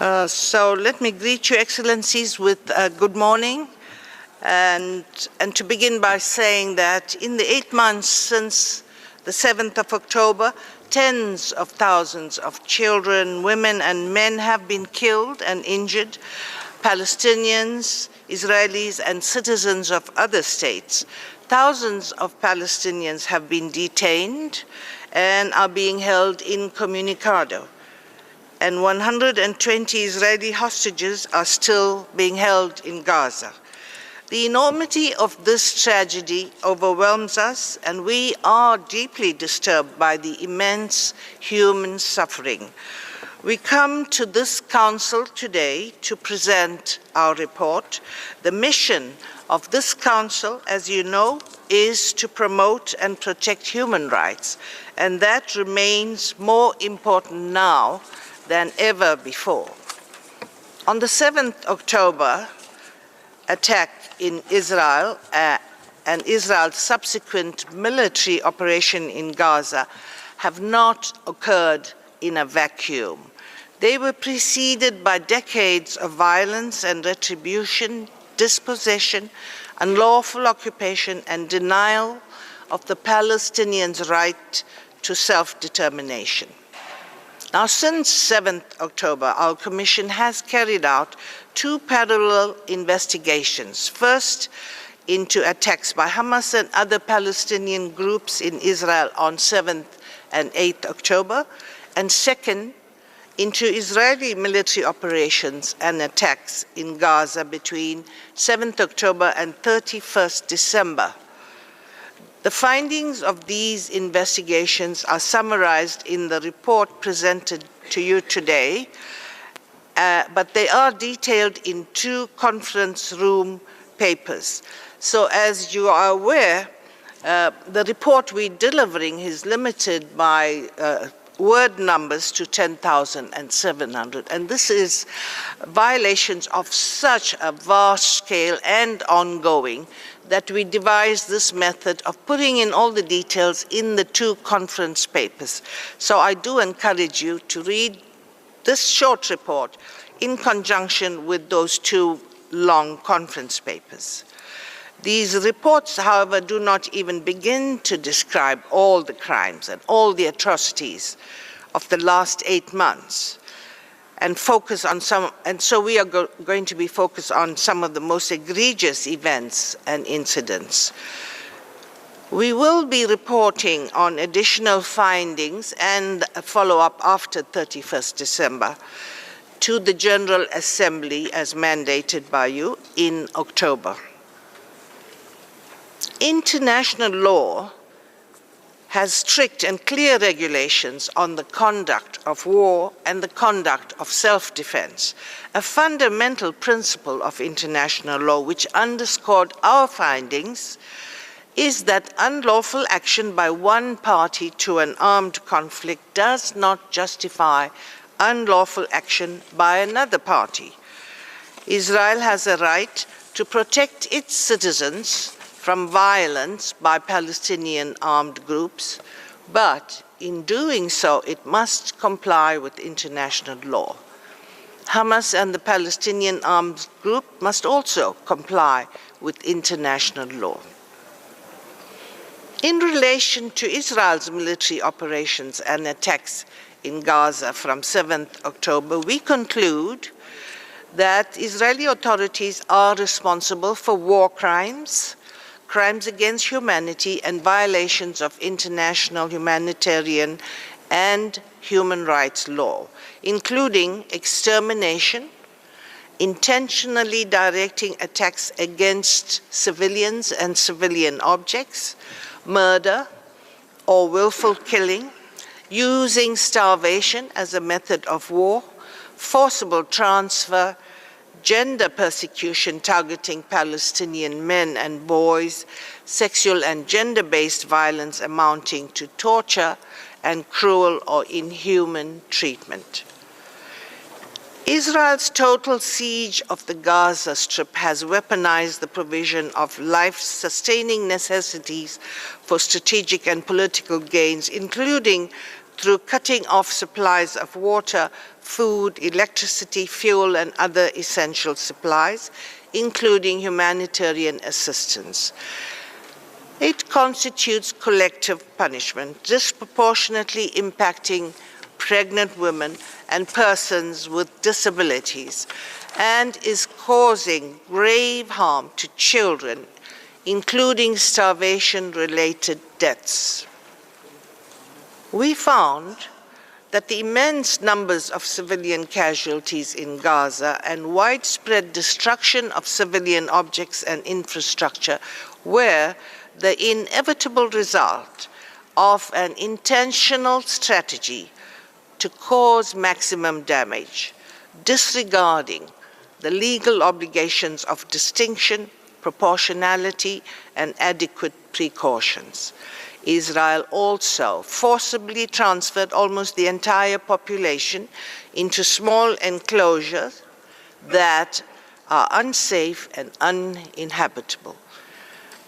So let me greet you, Excellencies, with good morning, and to begin by saying that in the 8 months since the 7th of October, tens of thousands of children, women, and men have been killed and injured. Palestinians, Israelis, and citizens of other states. Thousands of Palestinians have been detained and are being held incommunicado. And 120 Israeli hostages are still being held in Gaza. The enormity of this tragedy overwhelms us, and we are deeply disturbed by the immense human suffering. We come to this Council today to present our report. The mission of this Council, as you know, is to promote and protect human rights, and that remains more important now than ever before. On the 7th October attack in Israel and Israel's subsequent military operation in Gaza have not occurred in a vacuum. They were preceded by decades of violence and retribution, dispossession, unlawful occupation, and denial of the Palestinians' right to self-determination. Now, since 7th October, our Commission has carried out 2 parallel investigations. First, into attacks by Hamas and other Palestinian groups in Israel on 7th and 8th October, and second, into Israeli military operations and attacks in Gaza between 7th October and 31st December. The findings of these investigations are summarized in the report presented to you today, but they are detailed in 2 conference room papers. So as you are aware, the report we're delivering is limited by word numbers to 10,700, and this is violations of such a vast scale and ongoing that we devised this method of putting in all the details in the 2 conference papers. So I do encourage you to read this short report in conjunction with those 2 long conference papers. These reports, however, do not even begin to describe all the crimes and all the atrocities of the last 8 months, and focus on some, and so we are going to be focused on some of the most egregious events and incidents. We will be reporting on additional findings and a follow-up after 31st December to the General Assembly as mandated by you in October. International law has strict and clear regulations on the conduct of war and the conduct of self-defense, a fundamental principle of international law which underscored our findings is that unlawful action by one party to an armed conflict does not justify unlawful action by another party. Israel has a right to protect its citizens from violence by Palestinian armed groups, but in doing so, it must comply with international law. Hamas and the Palestinian armed group must also comply with international law. In relation to Israel's military operations and attacks in Gaza from 7th October, we conclude that Israeli authorities are responsible for war crimes, crimes against humanity, and violations of international humanitarian and human rights law, including extermination, intentionally directing attacks against civilians and civilian objects, murder or willful killing, using starvation as a method of war, forcible transfer, gender persecution targeting Palestinian men and boys, sexual and gender-based violence amounting to torture, and cruel or inhuman treatment. Israel's total siege of the Gaza Strip has weaponized the provision of life-sustaining necessities for strategic and political gains, including through cutting off supplies of water, food, electricity, fuel, and other essential supplies, including humanitarian assistance. It constitutes collective punishment, disproportionately impacting pregnant women and persons with disabilities, and is causing grave harm to children, including starvation-related deaths. We found that the immense numbers of civilian casualties in Gaza and widespread destruction of civilian objects and infrastructure were the inevitable result of an intentional strategy to cause maximum damage, disregarding the legal obligations of distinction, proportionality, and adequate precautions. Israel also forcibly transferred almost the entire population into small enclosures that are unsafe and uninhabitable.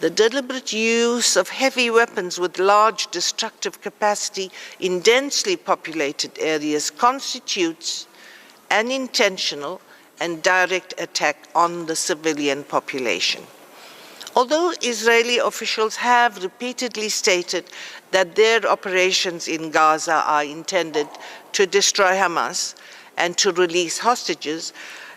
The deliberate use of heavy weapons with large destructive capacity in densely populated areas constitutes an intentional and direct attack on the civilian population. Although Israeli officials have repeatedly stated that their operations in Gaza are intended to destroy Hamas and to release hostages,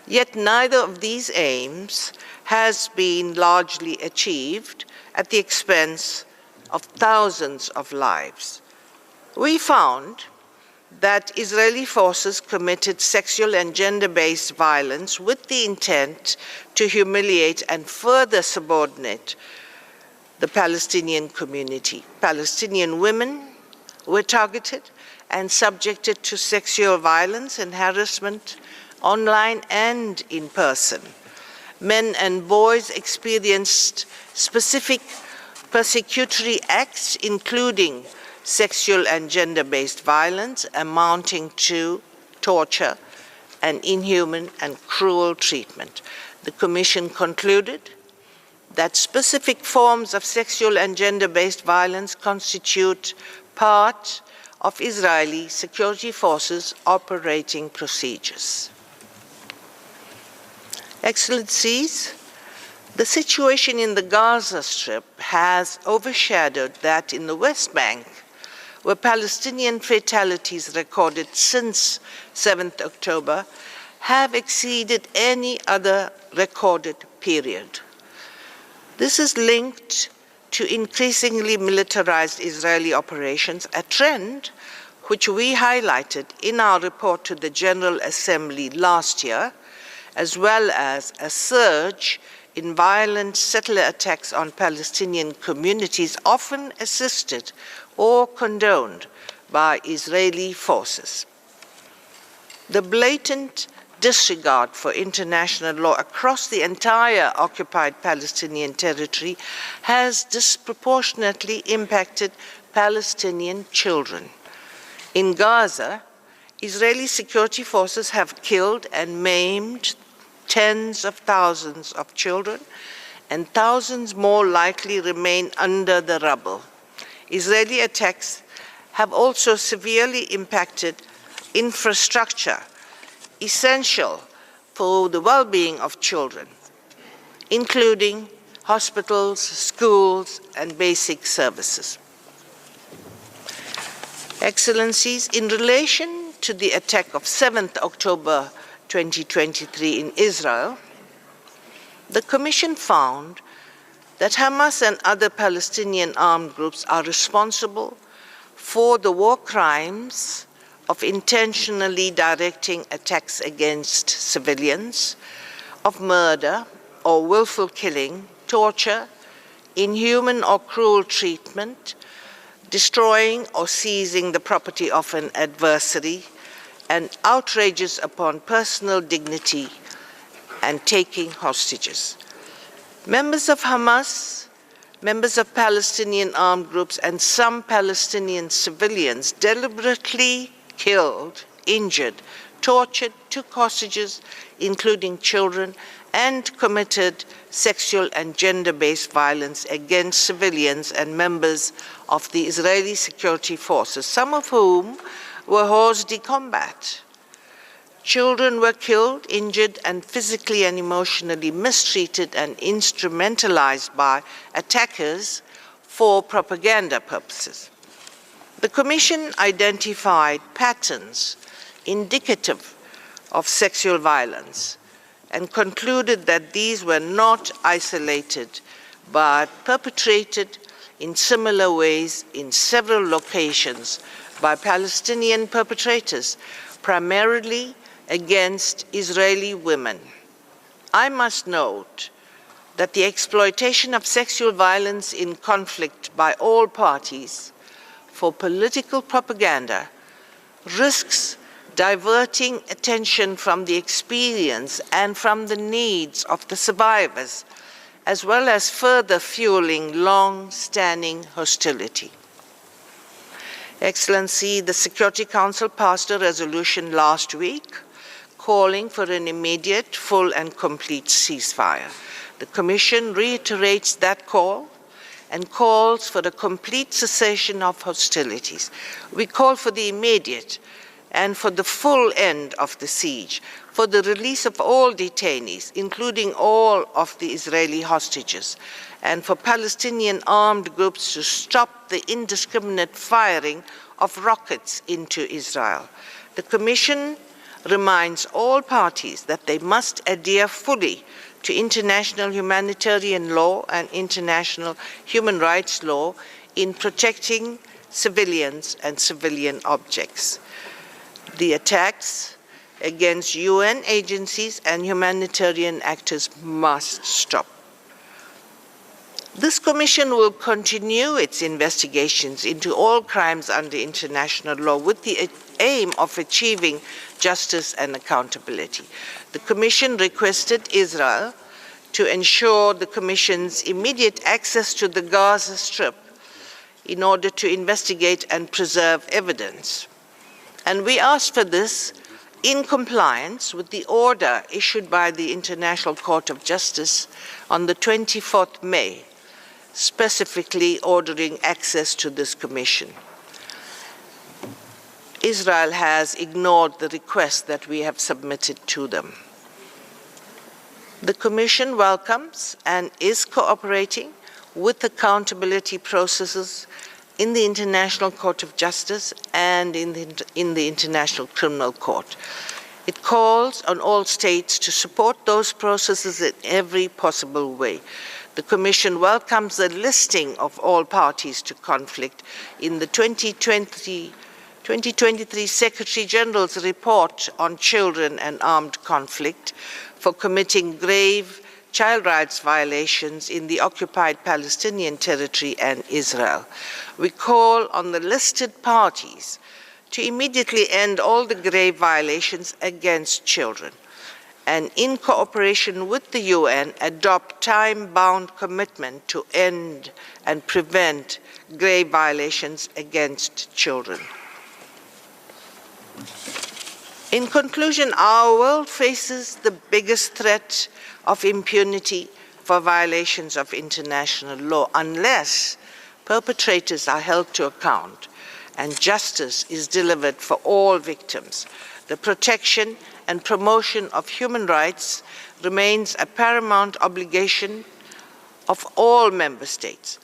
yet neither of these aims has been largely achieved at the expense of thousands of lives. We found that Israeli forces committed sexual and gender-based violence with the intent to humiliate and further subordinate the Palestinian community. Palestinian women were targeted and subjected to sexual violence and harassment online and in person. Men and boys experienced specific persecutory acts, including sexual and gender-based violence amounting to torture and inhuman and cruel treatment. The Commission concluded that specific forms of sexual and gender-based violence constitute part of Israeli security forces' operating procedures. Excellencies, the situation in the Gaza Strip has overshadowed that in the West Bank, where Palestinian fatalities recorded since 7th October have exceeded any other recorded period. This is linked to increasingly militarized Israeli operations, a trend which we highlighted in our report to the General Assembly last year, as well as a surge in violent settler attacks on Palestinian communities, often assisted or condoned by Israeli forces. The blatant disregard for international law across the entire occupied Palestinian territory has disproportionately impacted Palestinian children. In Gaza, Israeli security forces have killed and maimed tens of thousands of children, and thousands more likely remain under the rubble. Israeli attacks have also severely impacted infrastructure essential for the well-being of children, including hospitals, schools, and basic services. Excellencies, in relation to the attack of 7th October 2023 in Israel, the Commission found that Hamas and other Palestinian armed groups are responsible for the war crimes of intentionally directing attacks against civilians, of murder or willful killing, torture, inhuman or cruel treatment, destroying or seizing the property of an adversary, and outrages upon personal dignity and taking hostages. Members of Hamas, members of Palestinian armed groups, and some Palestinian civilians deliberately killed, injured, tortured, took hostages, including children, and committed sexual and gender-based violence against civilians and members of the Israeli security forces, some of whom were hors de combat. Children were killed, injured, and physically and emotionally mistreated and instrumentalized by attackers for propaganda purposes. The Commission identified patterns indicative of sexual violence and concluded that these were not isolated but perpetrated in similar ways in several locations by Palestinian perpetrators, primarily against Israeli women. I must note that the exploitation of sexual violence in conflict by all parties for political propaganda risks diverting attention from the experience and from the needs of the survivors, as well as further fueling long-standing hostility. Excellency, the Security Council passed a resolution last week calling for an immediate, full and complete ceasefire. The Commission reiterates that call and calls for the complete cessation of hostilities. We call for the immediate and for the full end of the siege, for the release of all detainees, including all of the Israeli hostages, and for Palestinian armed groups to stop the indiscriminate firing of rockets into Israel. The Commission reminds all parties that they must adhere fully to international humanitarian law and international human rights law in protecting civilians and civilian objects. The attacks against UN agencies and humanitarian actors must stop. This Commission will continue its investigations into all crimes under international law with the aim of achieving justice and accountability. The Commission requested Israel to ensure the Commission's immediate access to the Gaza Strip in order to investigate and preserve evidence. And we asked for this in compliance with the order issued by the International Court of Justice on the 24th May, specifically ordering access to this commission. Israel has ignored the request that we have submitted to them. The Commission welcomes and is cooperating with accountability processes in the International Court of Justice and in the International Criminal Court. It calls on all states to support those processes in every possible way. The Commission welcomes the listing of all parties to conflict in the 2023 Secretary General's report on children and armed conflict for committing grave child rights violations in the occupied Palestinian territory and Israel. We call on the listed parties to immediately end all the grave violations against children, and in cooperation with the UN, adopt time-bound commitment to end and prevent grave violations against children. In conclusion, our world faces the biggest threat of impunity for violations of international law unless perpetrators are held to account and justice is delivered for all victims. The protection and promotion of human rights remains a paramount obligation of all member states.